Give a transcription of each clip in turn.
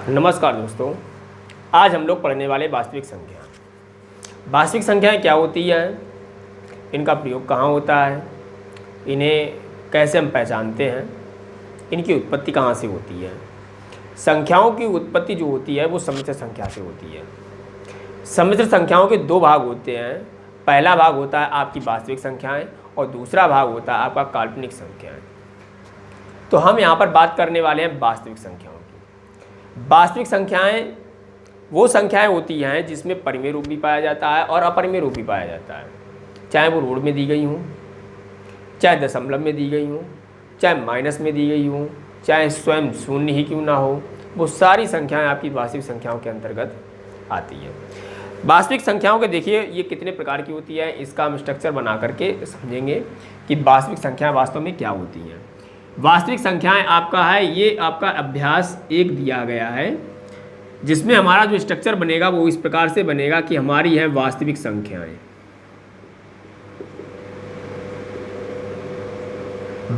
नमस्कार दोस्तों, आज हम लोग पढ़ने वाले वास्तविक संख्या। वास्तविक संख्याएं क्या होती हैं, इनका प्रयोग कहाँ होता है, इन्हें कैसे हम पहचानते हैं, इनकी उत्पत्ति कहाँ से होती है। संख्याओं की उत्पत्ति जो होती है वो सम्मिश्र संख्या से होती है। सम्मिश्र संख्याओं के दो भाग होते हैं। पहला भाग होता है आपकी वास्तविक संख्याएं और दूसरा भाग होता है आपका काल्पनिक संख्याएं। तो हम यहाँ पर बात करने वाले हैं वास्तविक संख्याओं की। वास्तविक संख्याएं वो संख्याएं होती हैं जिसमें परिमेय रूप भी पाया जाता है और अपरिमेय रूप भी पाया जाता है, चाहे वो ऋण में दी गई हों, चाहे दशमलव में दी गई हों, चाहे माइनस में दी गई हों, चाहे स्वयं शून्य ही क्यों ना हो, वो सारी संख्याएं आपकी वास्तविक संख्याओं के अंतर्गत आती हैं। वास्तविक संख्याओं के देखिए ये कितने प्रकार की होती है, इसका हम स्ट्रक्चर बना करके समझेंगे कि वास्तविक संख्याएं वास्तव में क्या होती हैं। वास्तविक संख्याएं आपका है, ये आपका अभ्यास 1 दिया गया है, जिसमें हमारा जो स्ट्रक्चर बनेगा वो इस प्रकार से बनेगा कि हमारी है वास्तविक संख्याएं।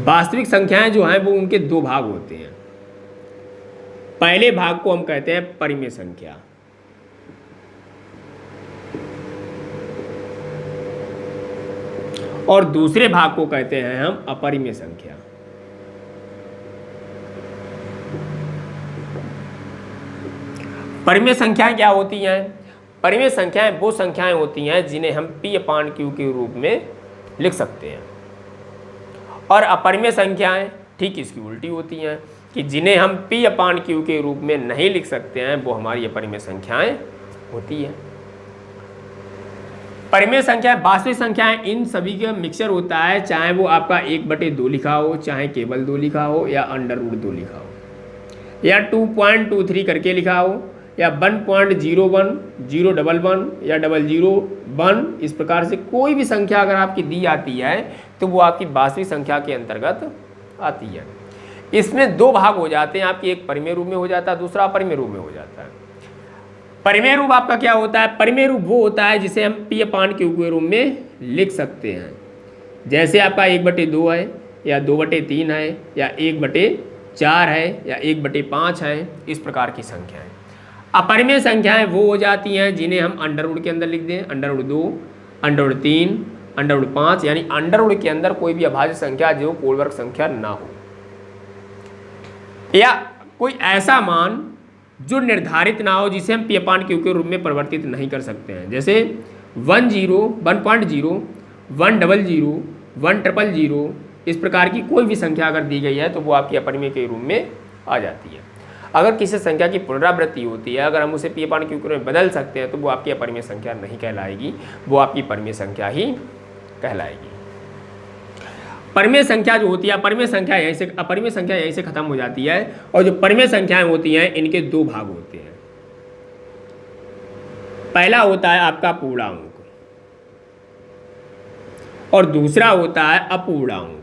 वास्तविक संख्याएं जो हैं वो उनके दो भाग होते हैं। पहले भाग को हम कहते हैं परिमेय संख्या, और दूसरे भाग को कहते हैं हम अपरिमेय संख्या। परिमेय संख्याएं क्या होती हैं? परिमेय संख्याएं वो संख्याएं होती हैं जिन्हें हम P/Q के रूप में लिख सकते हैं, और अपरिमेय संख्याएं ठीक इसकी उल्टी होती हैं कि जिन्हें हम P/Q के रूप में नहीं लिख सकते हैं, वो हमारी अपरिमेय संख्याएं होती हैं। परिमेय संख्याएं, वास्तविक संख्याएं, इन सभी का मिक्सचर होता है, चाहे वो आपका 1/2 लिखा हो, चाहे केवल 2 लिखा हो, या √2 लिखा हो, या 2.23 करके लिखा हो, या 1.01, 011 या 001, इस प्रकार से कोई भी संख्या अगर आपकी दी आती है तो वो आपकी वास्तविक संख्या के अंतर्गत आती है। इसमें दो भाग हो जाते हैं आपकी, एक परिमेय रूप में हो जाता है, दूसरा अपरिमेय रूप में हो जाता है। परिमेय रूप आपका क्या होता है? परिमेय रूप वो होता है जिसे हम P/Q के रूप में लिख सकते हैं, जैसे आपका 1/2 है, या 2/3 है, या 1/4 है, या 1/5 है, इस प्रकार की संख्याएं। अपरिमेय संख्याएं वो हो जाती हैं जिन्हें हम √√ के अंदर लिख दें, √2, √3, √5, यानी √√ के अंदर कोई भी अभाज्य संख्या जो पूर्ण संख्या ना हो, या कोई ऐसा मान जो निर्धारित ना हो जिसे हम P/Q के रूप में परिवर्तित नहीं कर सकते हैं, जैसे 10, 1.0, 100, 100, इस प्रकार की कोई भी संख्या अगर दी गई है तो वो आपकी अपरिमेय के रूप में आ जाती है। अगर किसी संख्या की पुनरावृत्ति होती है, अगर हम उसे P/Q के रूप में बदल सकते हैं तो वो आपकी अपरिमेय संख्या नहीं कहलाएगी, वो आपकी परिमेय संख्या ही कहलाएगी। परिमेय संख्या जो होती है, अपरिमेय संख्या यहीं से, अपरिमेय संख्या यहीं से खत्म हो जाती है, और जो परिमेय संख्याएं होती हैं इनके दो भाग होते हैं। पहला होता है आपका पूर्णांक और दूसरा होता है अपूर्णांक।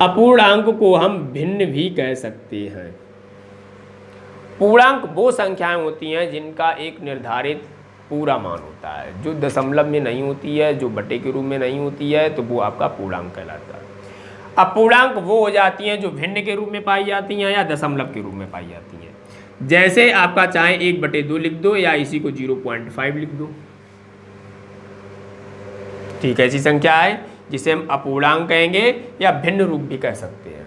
अपूर्णांक को हम भिन्न भी कह सकते हैं। पूर्णांक वो संख्याएं होती हैं जिनका एक निर्धारित पूरा मान होता है, जो दशमलव में नहीं होती है, जो बटे के रूप में नहीं होती है, तो वो आपका पूर्णांक कहलाता है। अपूर्णांक वो हो जाती हैं जो भिन्न के रूप में पाई जाती हैं या दशमलव के रूप में पाई जाती हैं, जैसे आपका चाहे 1/2 लिख दो या इसी को 0.5 लिख दो। ठीक है, ऐसी संख्या है जिसे हम अपूर्णांक कहेंगे या भिन्न रूप भी कह सकते हैं।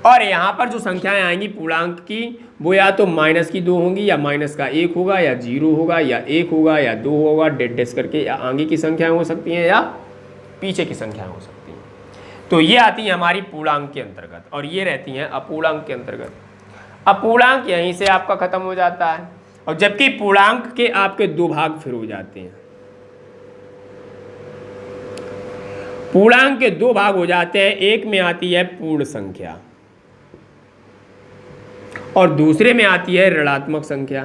और यहाँ पर जो संख्याएं आएंगी पूर्णांक की, वो या तो -2 होंगी, या -1 होगा, या 0 होगा, या 1 होगा, या 2 होगा, डेड करके, या आगे की संख्याएं हो सकती हैं या पीछे की संख्याएं हो सकती हैं। तो ये आती हैं हमारी पूर्णांक के अंतर्गत, और ये रहती हैं अपूर्णांक के अंतर्गत। अपूर्णांक यहीं से आपका खत्म हो जाता है, और जबकि पूर्णांक के आपके दो भाग फिर हो जाते हैं। पूर्णांक के दो भाग हो जाते हैं, एक में आती है पूर्ण संख्या और दूसरे में आती है ऋणात्मक संख्या।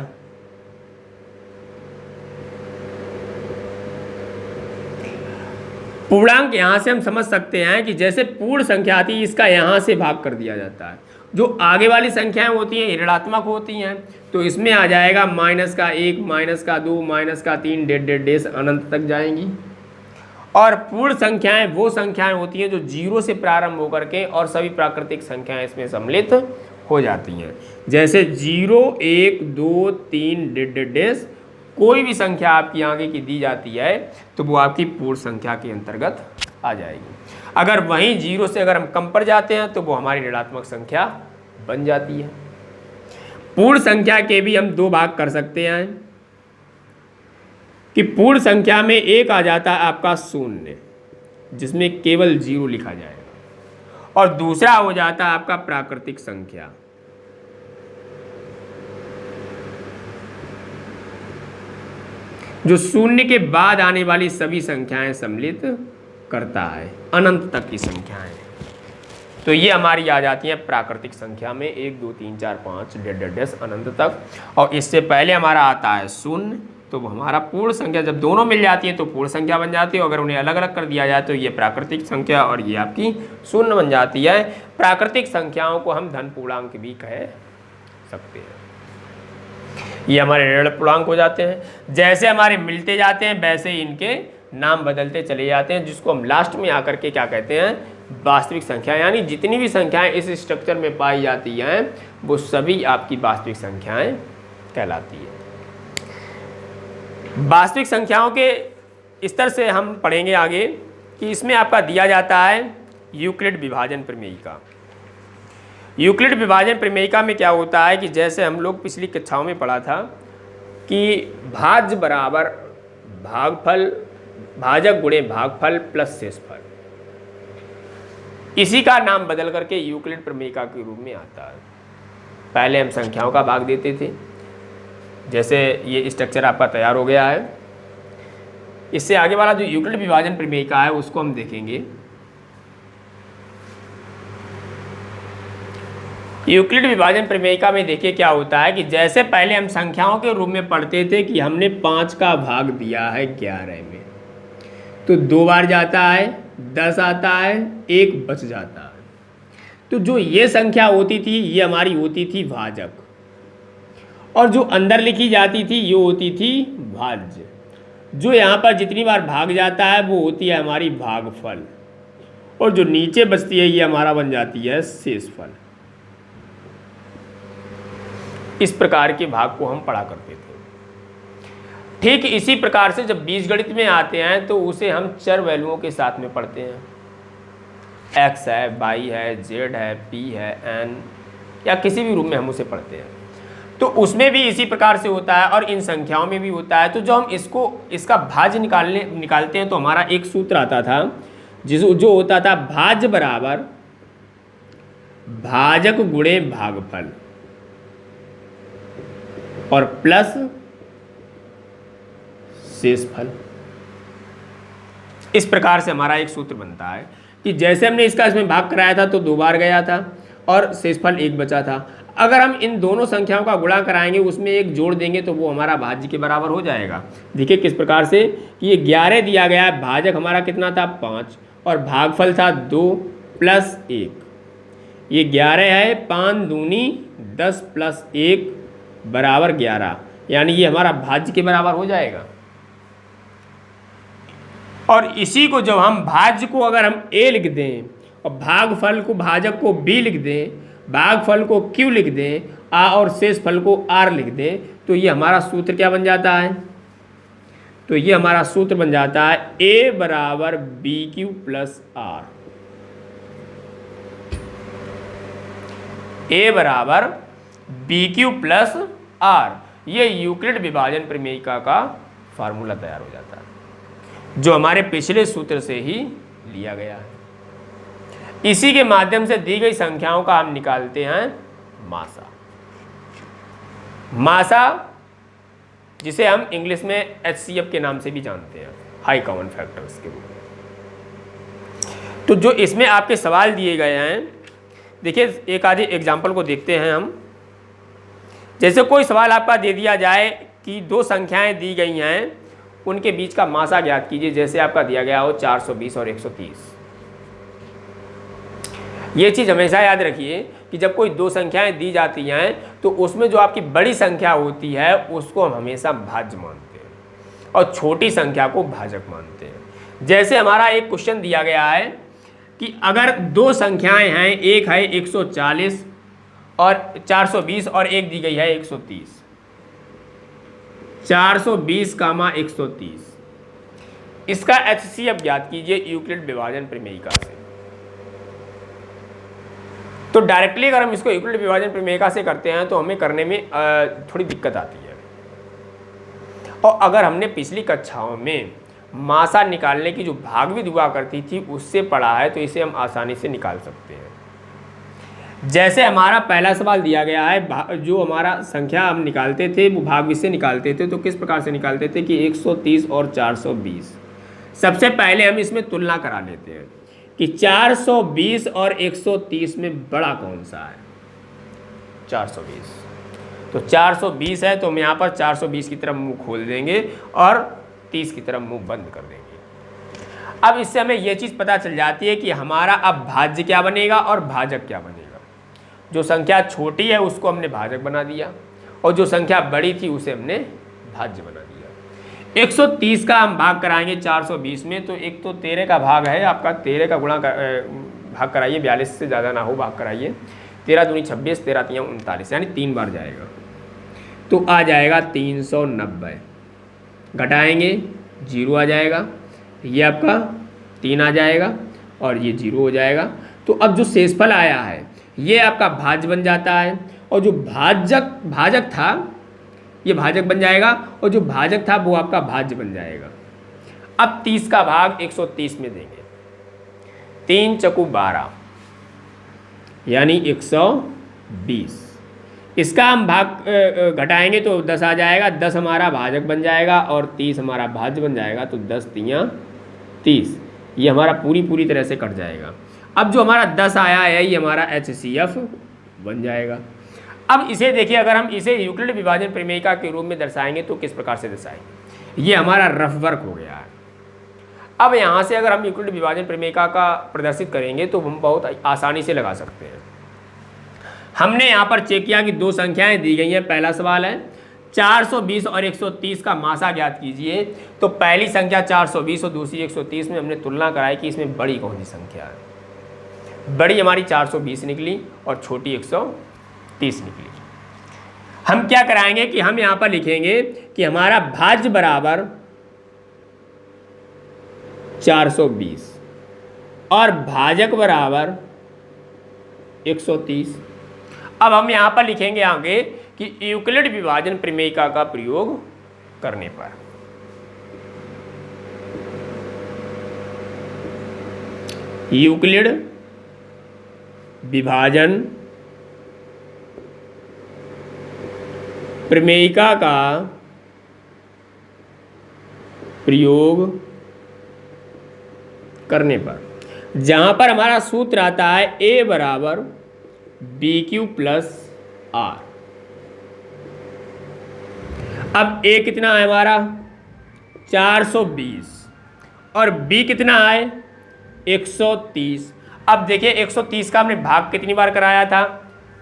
पूर्णांक यहां से हम समझ सकते हैं कि जैसे पूर्ण संख्या आती है, इसका यहां से भाग कर दिया जाता है। जो आगे वाली संख्याएं होती हैं ऋणात्मक होती हैं, तो इसमें आ जाएगा -1, -2, -3, डेश अनंत तक जाएंगी। और पूर्ण संख्याएं वो संख्याएं होती हैं जो 0 से प्रारंभ होकर के और सभी प्राकृतिक संख्याएं इसमें सम्मिलित हो जाती हैं। जैसे 0, 1, 2, 3 डेश कोई भी संख्या आपकी आगे की दी जाती है तो वो आपकी पूर्ण संख्या के अंतर्गत आ जाएगी। अगर वहीं 0 से अगर हम कम पर जाते हैं तो वो हमारी ऋणात्मक संख्या बन जाती है। पूर्ण संख्या के भी हम 2 भाग कर सकते हैं कि पूर्ण संख्या में एक आ जाता है आपका 0 जिसमें केवल 0 लिखा जाएगा, और दूसरा हो जाता है आपका प्राकृतिक संख्या। जो 0 के बाद आने वाली सभी संख्याएं सम्मिलित करता है, अनंत तक की संख्याएं। तो ये हमारी आ जाती हैं प्राकृतिक संख्या में 1, 2, 3, 4, 5 डेश अनंत तक। और इससे पहले हमारा आता है 0, तो वो हमारा पूर्ण संख्या। जब दोनों मिल जाती है तो पूर्ण संख्या बन जाती है, अगर उन्हें अलग अलग कर दिया जाए तो ये प्राकृतिक संख्या और ये आपकी 0 बन जाती है। प्राकृतिक संख्याओं को हम धन पूर्णांक भी कह सकते हैं। ये हमारे ऋण पूर्णांक हो जाते हैं। जैसे हमारे मिलते जाते हैं वैसे ही इनके नाम बदलते चले जाते हैं, जिसको हम लास्ट में आकर के क्या कहते हैं, वास्तविक संख्या। यानी जितनी भी संख्याएं इस स्ट्रक्चर में पाई जाती हैं वो सभी आपकी वास्तविक संख्याएं कहलाती है। वास्तविक संख्याओं के स्तर से हम पढ़ेंगे आगे कि इसमें आपका दिया जाता है यूक्लिड विभाजन प्रमेयिका। यूक्लिड विभाजन प्रमेयिका में क्या होता है कि जैसे हम लोग पिछली कक्षाओं में पढ़ा था कि भाज्य बराबर भागफल, भाजक गुणे भागफल प्लस शेषफल, इसी का नाम बदल करके यूक्लिड प्रमेयिका के रूप में आता है। पहले हम संख्याओं का भाग देते थे। जैसे ये स्ट्रक्चर आपका तैयार हो गया है, इससे आगे वाला जो यूक्लिड विभाजन प्रमेयिका है उसको हम देखेंगे। यूक्लिड विभाजन प्रमेयिका में देखिए क्या होता है कि जैसे पहले हम संख्याओं के रूप में पढ़ते थे कि हमने 5 का भाग दिया है 11 में, तो 2 बार जाता है, 10 आता है, 1 बच जाता है। तो जो ये संख्या होती थी ये हमारी होती थी भाजक, और जो अंदर लिखी जाती थी ये होती थी भाज्य। जो यहाँ पर जितनी बार भाग जाता है वो होती है हमारी भागफल, और जो नीचे बचती है ये हमारा बन जाती है शेषफल। इस प्रकार के भाग को हम पढ़ा करते थे। ठीक इसी प्रकार से जब बीजगणित में आते हैं तो उसे हम चर वैल्यूओं के साथ में पढ़ते हैं। x है, y है, z है, p है, n, या किसी भी रूप में हम उसे पढ़ते हैं। तो उसमें भी इसी प्रकार से होता है और इन संख्याओं में भी होता है। तो जो हम इसका भाज्य निकालते हैं तो हमारा एक सूत्र आता था जो होता था भाज्य बराबर भाजक गुणे भागफल और प्लस शेषफल। इस प्रकार से हमारा एक सूत्र बनता है कि जैसे हमने इसमें भाग कराया था तो 2 बार गया था और शेषफल 1 बचा था। अगर हम इन दोनों संख्याओं का गुणा कराएंगे, उसमें 1 जोड़ देंगे तो वो हमारा भाज्य के बराबर हो जाएगा। देखिए किस प्रकार से कि ये 11 दिया गया है, भाजक हमारा कितना था 5 और भागफल था 2 प्लस 1। ये 11 है, 5 दूनी 10 प्लस 1 बराबर 11, यानी ये हमारा भाज्य के बराबर हो जाएगा। और इसी को जब हम भाज्य को अगर हम a लिख दें और भागफल को, भाजक को b लिख दें, भागफल को q लिख दें और शेषफल को r लिख दें, तो ये हमारा सूत्र क्या बन जाता है? तो ये हमारा सूत्र बन जाता है a बराबर bq प्लस r। a बराबर bq प्लस r, ये यूक्लिड विभाजन प्रमेयिका का फार्मूला तैयार हो जाता है जो हमारे पिछले सूत्र से ही लिया गया है। इसी के माध्यम से दी गई संख्याओं का हम निकालते हैं मासा। मासा जिसे हम इंग्लिश में HCF के नाम से भी जानते हैं, हाई कॉमन फैक्टर्स के रूप में। तो जो इसमें आपके सवाल दिए गए हैं, देखिए एक आधे एग्जाम्पल को देखते हैं हम। जैसे कोई सवाल आपका दे दिया जाए कि 2 संख्याएं दी गई हैं, उनके बीच का मासा ज्ञात कीजिए। जैसे आपका दिया गया हो 420 और 130। ये चीज़ हमेशा याद रखिए कि जब कोई 2 संख्याएं दी जाती हैं तो उसमें जो आपकी बड़ी संख्या होती है उसको हम हमेशा भाज्य मानते हैं और छोटी संख्या को भाजक मानते हैं। जैसे हमारा एक क्वेश्चन दिया गया है कि अगर दो संख्याएं हैं, एक है 140 और 420 और एक दी गई है 130, 420 कामा 130, इसका HCF ज्ञात कीजिए यूक्लिड विभाजन प्रमेयिका से। तो डायरेक्टली अगर हम इसको यूक्लिड विभाजन प्रमेयिका से करते हैं तो हमें करने में थोड़ी दिक्कत आती है। और अगर हमने पिछली कक्षाओं में मासा निकालने की जो भाग विधि हुआ करती थी उससे पढ़ा है तो इसे हम आसानी से निकाल सकते हैं। जैसे हमारा पहला सवाल दिया गया है, जो हमारा संख्या हम निकालते थे वो भाग विधि से निकालते थे, तो किस प्रकार से निकालते थे कि 130 और 420। सबसे पहले हम इसमें तुलना करा लेते हैं कि 420 और 130 में बड़ा कौन सा है। 420, तो 420 है तो हम यहाँ पर 420 की तरफ मुंह खोल देंगे और 30 की तरफ मुंह बंद कर देंगे। अब इससे हमें यह चीज़ पता चल जाती है कि हमारा अब भाज्य क्या बनेगा और भाजक क्या बनेगा। जो संख्या छोटी है उसको हमने भाजक बना दिया और जो संख्या बड़ी थी उसे हमने भाज्य बना दिया। 130 का हम भाग कराएंगे 420 में, तो एक तो 13 का भाग है आपका, 13 का गुणा भाग कराइए, 42 से ज़्यादा ना हो भाग कराइए। 13 दूनी 26, 13 तियां 39, यानी 3 बार जाएगा तो आ जाएगा 390। घटाएंगे 0 आ जाएगा, ये आपका 3 आ जाएगा और ये 0 हो जाएगा। तो अब जो शेषफल आया है ये आपका भाज्य बन जाता है और जो भाजक था ये भाजक बन जाएगा और जो भाजक था वो आपका भाज्य बन जाएगा। अब 30 का भाग 130 में देंगे, 3 चकु 12 यानी 120। इसका हम भाग घटाएंगे तो 10 आ जाएगा, 10 हमारा भाजक बन जाएगा और 30 हमारा भाज्य बन जाएगा, तो 10 तियां 30, ये हमारा पूरी तरह से कट जाएगा। अब जो हमारा 10 आया है ये हमारा HCF बन जाएगा। अब इसे देखिए, अगर हम इसे यूक्लिड विभाजन प्रमेयिका के रूप में दर्शाएंगे तो किस प्रकार से दर्शाएंगे, ये हमारा रफ वर्क हो गया है। अब यहाँ से अगर हम यूक्लिड विभाजन प्रमेयिका का प्रदर्शित करेंगे तो हम बहुत आसानी से लगा सकते हैं। हमने यहाँ पर चेक किया कि दो संख्याएं दी गई हैं। पहला सवाल है 420 और 130 का मासा ज्ञात कीजिए। तो पहली संख्या 420 और दूसरी 130 में हमने तुलना कराई कि इसमें बड़ी कौन सी संख्या है। बड़ी हमारी 420 निकली और छोटी 130 निकली। हम क्या कराएंगे कि हम यहाँ पर लिखेंगे कि हमारा भाज्य बराबर 420 और भाजक बराबर 130। अब हम यहाँ पर लिखेंगे आगे कि यूक्लिड विभाजन प्रमेयिका का प्रयोग करने पर यूक्लिड विभाजन प्रमेयिका का प्रयोग करने पर, जहां पर हमारा सूत्र आता है A बराबर BQ प्लस R। अब A कितना है हमारा 420 और B कितना है 130। अब देखिए 130 का हमने भाग कितनी बार कराया था,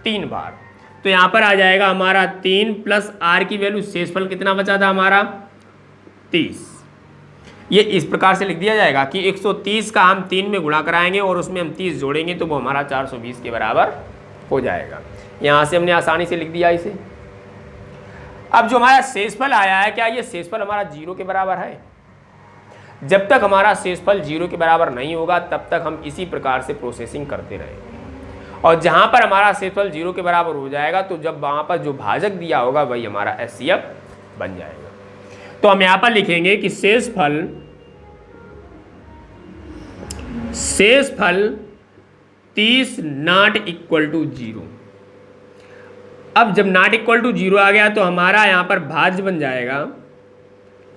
3 बार। तो यहाँ पर आ जाएगा हमारा 3 प्लस R की वैल्यू, शेषफल कितना बचा था हमारा 30। ये इस प्रकार से लिख दिया जाएगा कि 130 का हम 3 में गुणा कराएंगे और उसमें हम 30 जोड़ेंगे तो वो हमारा 420 के बराबर हो जाएगा। यहाँ से हमने आसानी से लिख दिया इसे। अब जो हमारा शेषफल आया है, क्या ये शेषफल हमारा 0 के बराबर है? जब तक हमारा शेषफल 0 के बराबर नहीं होगा तब तक हम इसी प्रकार से प्रोसेसिंग करते रहेंगे। और जहाँ पर हमारा शेषफल 0 के बराबर हो जाएगा तो जब वहाँ पर जो भाजक दिया होगा वही हमारा HCF बन जाएगा। तो हम यहाँ पर लिखेंगे कि शेषफल 30 नॉट इक्वल टू 0। अब जब नॉट इक्वल टू 0 आ गया तो हमारा यहाँ पर भाज्य बन जाएगा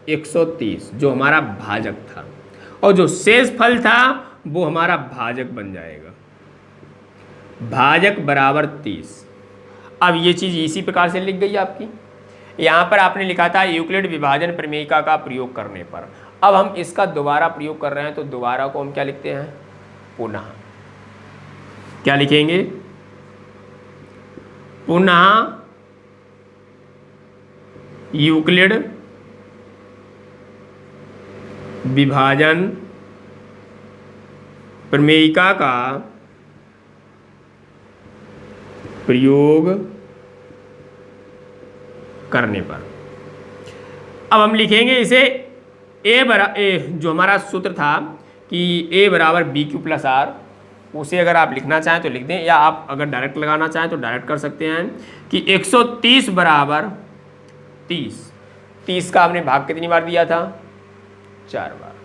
130 जो हमारा भाजक था, और जो शेषफल था वो हमारा भाजक बन जाएगा, भाजक बराबर 30। अब ये चीज़ इसी प्रकार से लिख गई आपकी। यहाँ पर आपने लिखा था यूक्लिड विभाजन प्रमेयिका का प्रयोग करने पर। अब हम इसका दोबारा प्रयोग कर रहे हैं तो दोबारा को हम क्या लिखते हैं, पुनः। क्या लिखेंगे, पुनः यूक्लिड विभाजन प्रमेयिका का प्रयोग करने पर। अब हम लिखेंगे इसे जो हमारा सूत्र था कि A बराबर BQ+R, उसे अगर आप लिखना चाहें तो लिख दें, या आप अगर डायरेक्ट लगाना चाहें तो डायरेक्ट कर सकते हैं कि 130 बराबर 30 का आपने भाग कितनी बार दिया था? 4 बार।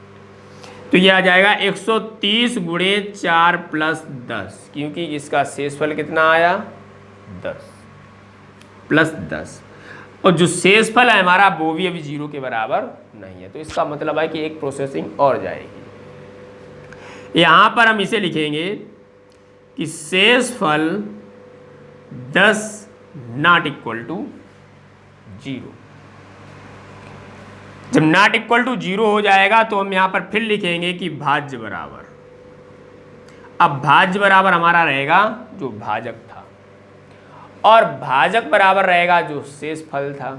तो ये आ जाएगा 130 गुणे 4 + 10, क्योंकि इसका शेषफल कितना आया? 10 + 10, और जो शेषफल है हमारा वो भी अभी 0 के बराबर नहीं है। तो इसका मतलब है कि एक प्रोसेसिंग और जाएगी। यहां पर हम इसे लिखेंगे कि शेषफल 10 ≠ 0। जब ≠ 0 हो जाएगा तो हम यहां पर फिर लिखेंगे कि भाज्य बराबर। अब भाज्य बराबर हमारा रहेगा जो भाजक था, और भाजक बराबर रहेगा जो शेषफल था।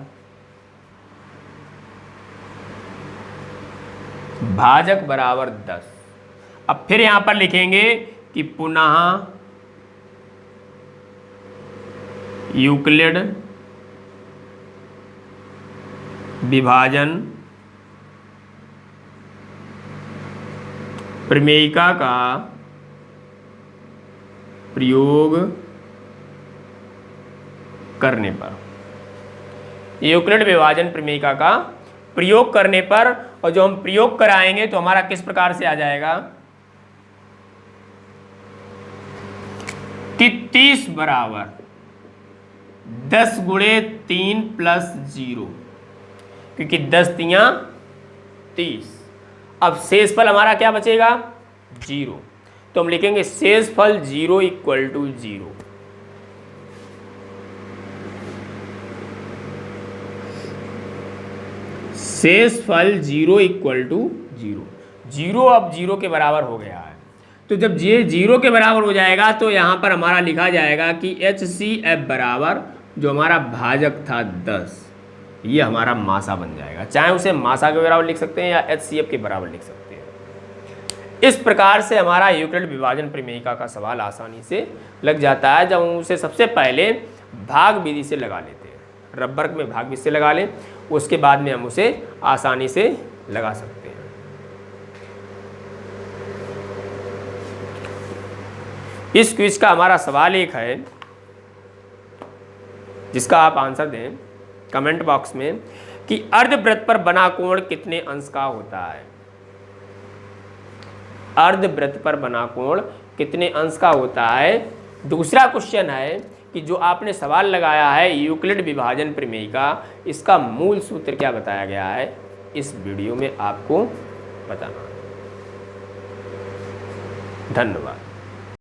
भाजक बराबर 10। अब फिर यहां पर लिखेंगे कि पुनः यूक्लिड विभाजन प्रमेयिका का प्रयोग करने पर। यूक्लिड विभाजन प्रमेयिका का प्रयोग करने पर, और जो हम प्रयोग कराएंगे तो हमारा किस प्रकार से आ जाएगा कि 30 बराबर 10 गुणे 3 + 0, क्योंकि 10 तियां 30। अब शेषफल हमारा क्या बचेगा? 0। तो हम लिखेंगे शेषफल 0 = 0। शेषफल 0 = 0। 0 अब 0 के बराबर हो गया है। तो जब ये 0 के बराबर हो जाएगा तो यहाँ पर हमारा लिखा जाएगा कि HCF बराबर जो हमारा भाजक था 10, ये हमारा मासा बन जाएगा। चाहे उसे मासा के बराबर लिख सकते हैं या HCF के बराबर लिख सकते हैं। इस प्रकार से हमारा यूक्लिड विभाजन प्रमेयिका का सवाल आसानी से लग जाता है, जब हम उसे सबसे पहले भाग विधि से लगा लेते हैं। रबर में भाग विधि से लगा लें, उसके बाद में हम उसे आसानी से लगा सकते हैं। इस क्विज का हमारा सवाल एक है जिसका आप आंसर दें कमेंट बॉक्स में कि अर्धवृत्त पर बना कोण कितने अंश का होता है? अर्धवृत्त पर बना कोण कितने अंश का होता है? दूसरा क्वेश्चन है कि जो आपने सवाल लगाया है यूक्लिड विभाजन प्रमेयिका, इसका मूल सूत्र क्या बताया गया है, इस वीडियो में आपको बताना है। धन्यवाद।